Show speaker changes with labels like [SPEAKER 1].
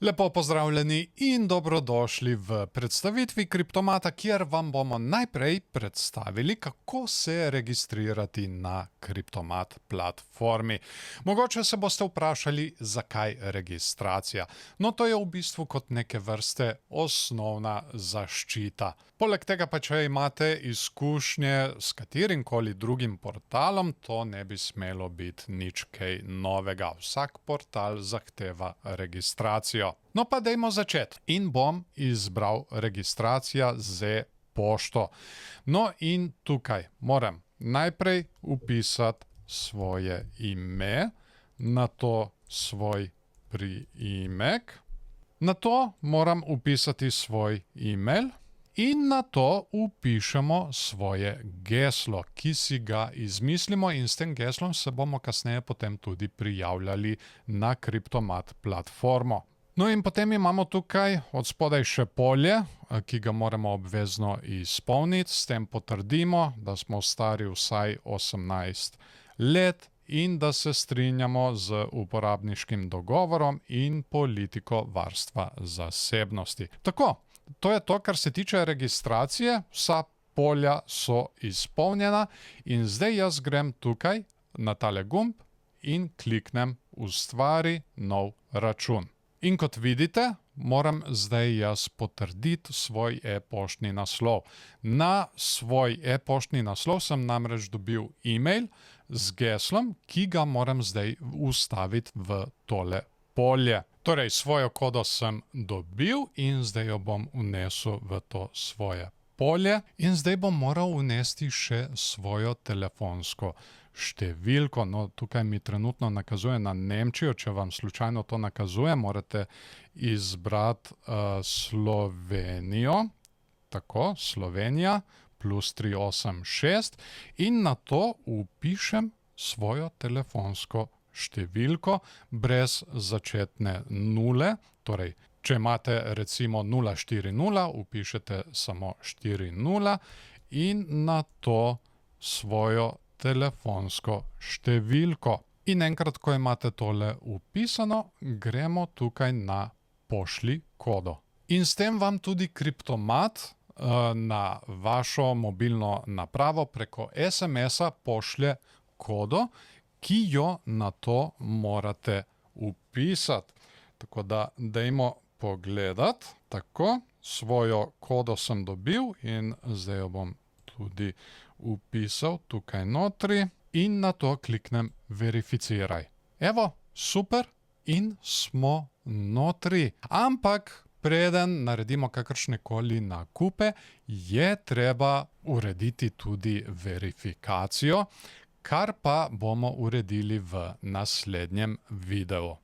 [SPEAKER 1] Lepo pozdravljeni in dobrodošli v predstavitvi Kriptomata, kjer vam bomo najprej predstavili, kako se registrirati na Kriptomat platformi. Mogoče se boste vprašali, zakaj registracija. No, to je v bistvu kot neke vrste osnovna zaščita. Poleg tega pa, če imate izkušnje s katerimkoli drugim portalom, to ne bi smelo biti nič kaj novega. Vsak portal zahteva registracijo. No pa dajmo začeti in bom izbral registracija z pošto. No in tukaj moram najprej vpisati svoje ime, nato svoj priimek, nato moram vpisati svoj e-mail in nato vpišemo svoje geslo, ki si ga izmislimo in s tem geslom se bomo kasneje potem tudi prijavljali na Kriptomat platformo. No in potem imamo tukaj od spodaj še polje, ki ga moramo obvezno izpolniti. S tem potrdimo, da smo stari vsaj 18 let in da se strinjamo z uporabniškim dogovorom in politiko varstva zasebnosti. Tako, to je to, kar se tiče registracije. Vsa polja so izpolnjena in zdaj jaz grem tukaj na tale gumb in kliknem Ustvari nov račun. In kot vidite, moram zdaj jaz potrditi svoj e-poštni naslov. Na svoj e-poštni naslov sem namreč dobil e-mail z geslom, ki ga moram zdaj vstaviti v tole polje. Torej, svojo kodo sem dobil in zdaj jo bom vnesel v to svoje polje. In zdaj bom moral vnesti še svojo telefonsko številko. No, tukaj mi trenutno nakazuje na Nemčijo. Če vam slučajno to nakazuje, morate izbrati Slovenijo. Tako, Slovenija plus 386 in nato vpišem svojo telefonsko številko brez začetne nule. Torej, če imate recimo 040, vpišete samo 40 in nato svojo telefonsko številko. In enkrat, ko imate tole vpisano, gremo tukaj na pošlji kodo. In s tem vam tudi Kriptomat na vašo mobilno napravo preko SMS-a pošlje kodo, ki jo nato morate vpisati. Tako da dajmo pogledati. Tako, svojo kodo sem dobil in zdaj jo bom tudi vpisal tukaj notri in nato kliknem verificiraj. Evo, super in smo notri. Ampak preden naredimo kakršnekoli nakupe, je treba urediti tudi verifikacijo, kar pa bomo uredili v naslednjem videu.